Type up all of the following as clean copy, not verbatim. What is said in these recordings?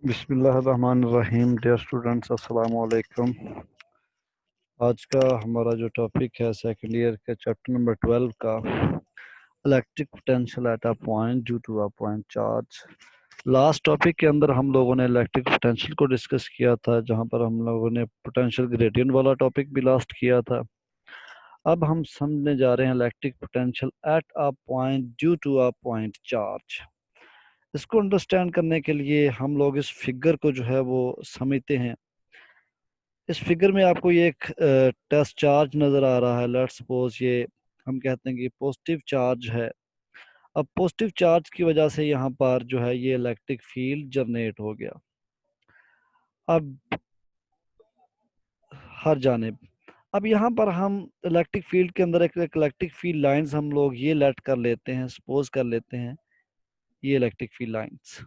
बिस्मिल्लाहिर्रहमानिर्रहीम। Dear students, अस्सलाम वालेकुम। आज का हमारा जो टॉपिक है सेकंड ईयर के चैप्टर नंबर 12 का electric potential at a point due to a point charge. Last topic के अंदर हम लोगों ने इलेक्ट्रिक पोटेंशियल को डिस्कस किया था, जहां पर हम लोगों ने पोटेंशियल ग्रेडियंट वाला टॉपिक भी लास्ट किया था। अब हम समझने जा रहे हैं electric potential at a point due to a point charge. इसको अंडरस्टैंड करने के लिए हम लोग इस फिगर को जो है वो समझते हैं। इस फिगर में आपको ये एक टेस्ट चार्ज नज़र आ रहा है। लेट्स सपोज ये हम कहते हैं कि पॉजिटिव चार्ज है। अब पॉजिटिव चार्ज की वजह से यहाँ पर जो है ये इलेक्ट्रिक फील्ड जनरेट हो गया। अब हर जानिब अब यहाँ पर हम इलेक्ट्रिक फील्ड के अंदर एक इलेक्ट्रिक फील्ड लाइंस हम लोग ये लेट कर लेते हैं, सपोज कर लेते हैं ये इलेक्ट्रिक फील्ड लाइंस।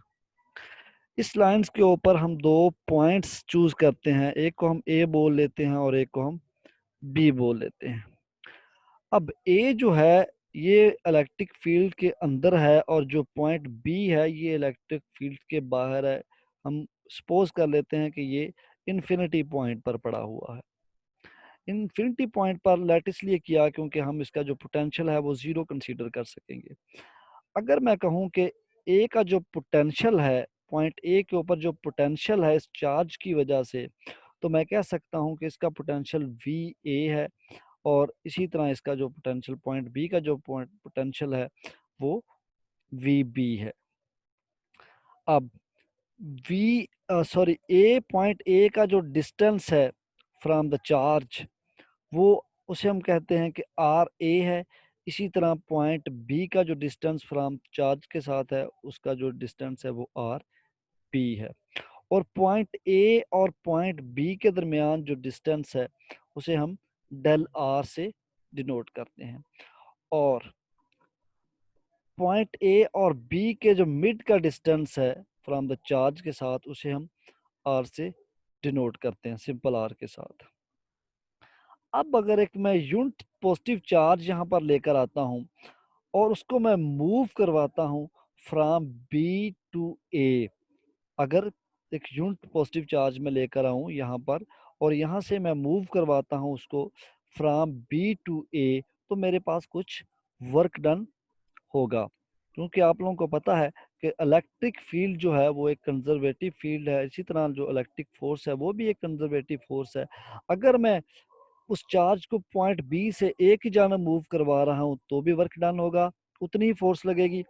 इस लाइंस के ऊपर हम दो पॉइंट्स चूज करते हैं, एक को हम ए बोल लेते हैं और एक को हम बी बोल लेते हैं। अब ए जो है ये इलेक्ट्रिक फील्ड के अंदर है और जो पॉइंट बी है ये इलेक्ट्रिक फील्ड के बाहर है। हम सपोज कर लेते हैं कि ये इन्फिनिटी पॉइंट पर पड़ा हुआ है। इन्फिनिटी पॉइंट पर लेट इसलिए किया क्योंकि हम इसका जो पोटेंशियल है वो जीरो कंसीडर कर सकेंगे। अगर मैं कहूँ कि ए का जो पोटेंशियल है, पॉइंट ए के ऊपर जो पोटेंशियल है इस चार्ज की वजह से, तो मैं कह सकता हूँ कि इसका पोटेंशियल वी ए है और इसी तरह इसका जो पोटेंशियल पॉइंट बी का जो पॉइंट पोटेंशियल है वो वी बी है। अब V sorry A point A का जो डिस्टेंस है फ्रॉम द चार्ज वो उसे हम कहते हैं कि आर ए है। इसी तरह पॉइंट बी का जो डिस्टेंस फ्रॉम चार्ज के साथ है उसका जो डिस्टेंस है वो आर पी है। और पॉइंट ए और पॉइंट बी के दरमियान जो डिस्टेंस है उसे हम डेल आर से डिनोट करते हैं। और पॉइंट ए और बी के जो मिड का डिस्टेंस है फ्रॉम द चार्ज के साथ उसे हम आर से डिनोट करते हैं, सिंपल आर के साथ। अब अगर एक मैं यूनिट पॉजिटिव चार्ज यहाँ पर लेकर आता हूँ और उसको मैं मूव करवाता हूँ फ्रॉम बी टू ए। अगर एक यूनिट पॉजिटिव चार्ज में लेकर आऊँ यहाँ पर और यहाँ से मैं मूव करवाता हूँ उसको फ्रॉम बी टू ए, तो मेरे पास कुछ वर्क डन होगा। क्योंकि आप लोगों को पता है कि इलेक्ट्रिक फील्ड जो है वो एक कंजर्वेटिव फील्ड है, इसी तरह जो इलेक्ट्रिक फोर्स है वो भी एक कंजर्वेटिव फोर्स है। अगर मैं उस चार्ज को पॉइंट बी से ए की जानब मूव करवा रहा हूँ तो भी वर्क डन होगा, उतनी ही फोर्स लगेगी।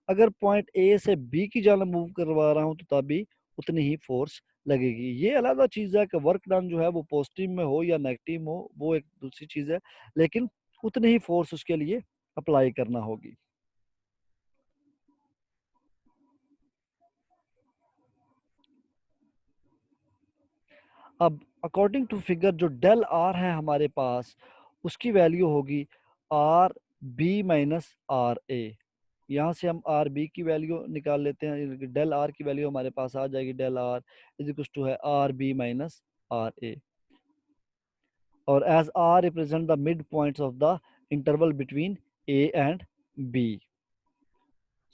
अगर पॉइंट ए से बी की जानब मूव करवा रहा हूँ तो तभी उतनी ही फोर्स लगेगी। ये अलग चीज़ है कि वर्क डन जो है वो पॉजिटिव में हो या नेगेटिव हो, वो एक दूसरी चीज़ है, लेकिन उतनी ही फोर्स उसके लिए अप्लाई करना होगी। अब अकॉर्डिंग टू फिगर जो डेल आर है हमारे पास उसकी वैल्यू होगी आर बी माइनस आर ए। यहाँ से हम आर बी की वैल्यू निकाल लेते हैं, डेल आर की वैल्यू हमारे पास आ जाएगी del R is equal to है R B minus R A. और as R represent the mid points of the interval between A and B.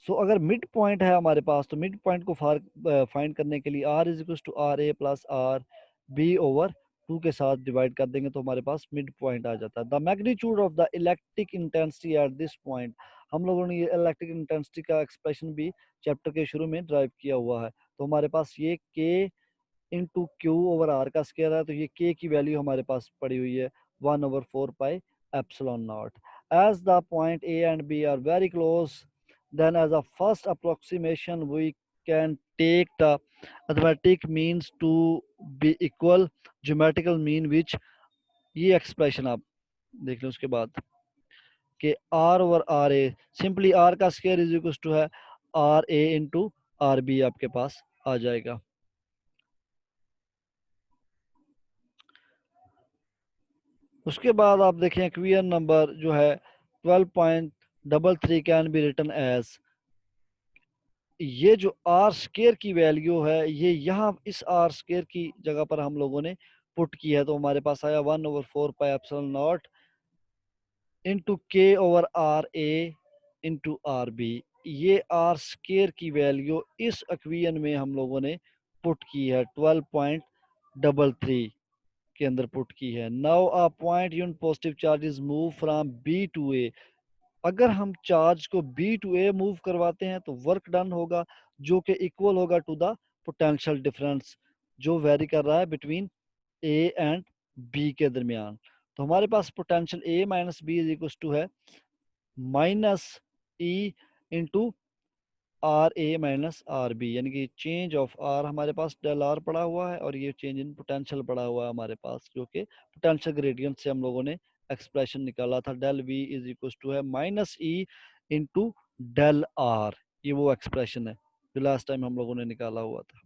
So अगर मिड पॉइंट है हमारे पास तो मिड पॉइंट को फाइंड करने के लिए R is equal to R A plus R B over two के साथ डिवाइड कर देंगे तो हमारे पास मिड पॉइंट आ जाता है। The magnitude of the electric intensity at this point, हम लोगों ने ये इलेक्ट्रिक इंटेंसिटी का एक्सप्रेशन भी चैप्टर के शुरू में ड्राइव किया हुआ है। तो हमारे पास ये के इंटू क्यू ओवर आर का स्क्वायर है, तो ये के की वैल्यू हमारे पास पड़ी हुई है 1/4 pi epsilon naught. As the point A and B are very close, then as a first approximation we can take the arithmetic means to be equal geometrical mean which, ये एक्सप्रेशन आप देख लें उसके बाद कि R over R A, simply R का square is equal to है R A into R B आपके पास आ जाएगा। उसके बाद आप देखें क्वेश्चन नंबर जो है 12.33 कैन बी रिटन एज, ये जो आर स्केयर की वैल्यू है ये यहाँ इस आर स्केयर की जगह पर हम लोगों ने पुट की है, तो हमारे पास आया 1/4 पाई एप्सिलॉन नॉट इंटू के over R A into R B. ये आर स्केयर की वैल्यू इस इक्वेशन में हम लोगों ने पुट की है 12.33 के अंदर पुट की है। Now a point unit positive charge is move from B to A. अगर हम चार्ज को बी टू ए मूव करवाते हैं तो वर्क डन होगा जो कि इक्वल होगा टू द पोटेंशियल डिफरेंस जो वेरी कर रहा है बिटवीन ए एंड बी के दरमियान। तो हमारे पास potential A minus B is equal to है minus E into R A minus R B, यानी कि चेंज ऑफ आर हमारे पास डेल आर पड़ा हुआ है और ये चेंज इन पोटेंशियल पड़ा हुआ है हमारे पास, जो कि पोटेंशियल ग्रेडियंट से हम लोगों ने एक्सप्रेशन निकाला था। Del V is equal to है minus E into del R. ये वो एक्सप्रेशन है जो लास्ट टाइम हम लोगों ने निकाला हुआ था।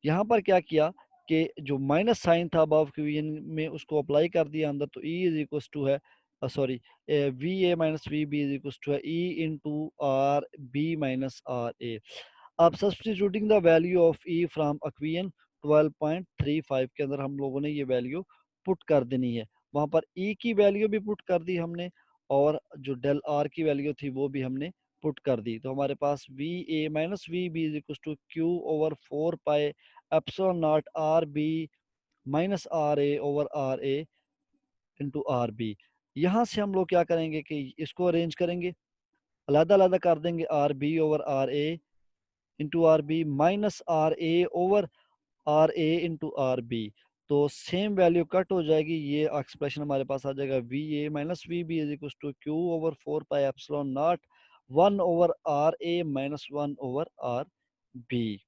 यहाँ पर क्या किया कि जो माइनस साइन था अबव इक्वेशन में उसको अप्लाई कर दिया अंदर, तो ई इज इक्वल टू है sorry V A minus V B is equal to है E into R B minus R A. अब substituting the value of E from equation 12.35 के अंदर हम लोगों ने ये वैल्यू पुट कर देनी है। वहाँ पर ई की वैल्यू भी पुट कर दी हमने और जो डेल आर की वैल्यू थी वो भी हमने पुट कर दी। तो हमारे पास V A minus V B is equal to Q over 4 pi epsilon naught R B minus R A over R A into R B. यहाँ से हम लोग क्या करेंगे कि इसको अरेंज करेंगे, अलग अलग कर देंगे R B over R A into R B minus R A over R A into R B. तो सेम वैल्यू कट हो जाएगी, ये एक्सप्रेशन हमारे पास आ जाएगा V A minus V B is equal to Q over 4 pi epsilon naught 1 over R A minus 1 over R B.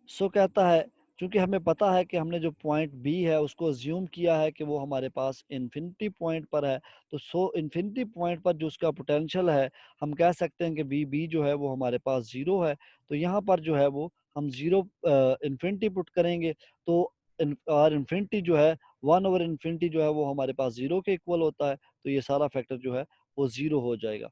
So कहता है क्योंकि हमें पता है कि हमने जो पॉइंट बी है उसको अज्यूम किया है कि वो हमारे पास इन्फिनिटी पॉइंट पर है, तो सो इन्फिनिटी पॉइंट पर जो उसका पोटेंशियल है हम कह सकते हैं कि वी बी जो है वो हमारे पास ज़ीरो है। तो यहाँ पर जो है वो हम ज़ीरो इन्फिनिटी पुट करेंगे तो आर इन्फिनिटी जो है 1/इन्फिनिटी जो है वो हमारे पास ज़ीरो के इक्वल होता है, तो ये सारा फैक्टर जो है वो ज़ीरो हो जाएगा।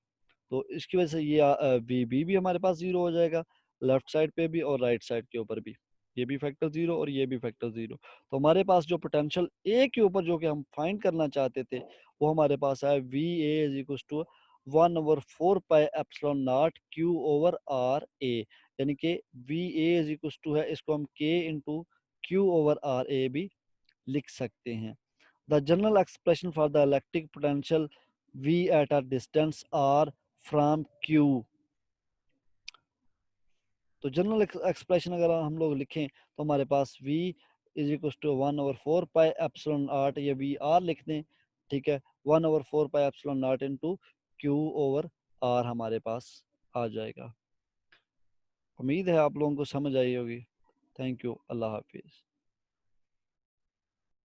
तो इसकी वजह से ये वी बी भी हमारे पास ज़ीरो हो जाएगा, लेफ्ट साइड पे भी और राइट साइड के ऊपर भी। ये भी फैक्टर ज़ीरो और ये भी फैक्टर ज़ीरो। तो हमारे पास जो पोटेंशियल ए के ऊपर जो कि हम फाइंड करना चाहते थे वो हमारे पास है V A is equal to 1/4 pi epsilon naught Q over R A, यानी कि V A is equal to है, इसको हम K into Q over R A भी लिख सकते हैं। The general expression for the electric potential V at a distance R from Q। तो जनरल एक्सप्रेशन अगर हम लोग लिखें तो हमारे पास V is equal to 1/4 pi epsilon naught, या वी आर लिख दें, ठीक है, 1/4 pi epsilon naught into Q over R हमारे पास आ जाएगा। उम्मीद है आप लोगों को समझ आई होगी। थैंक यू, अल्लाह हाफिज़।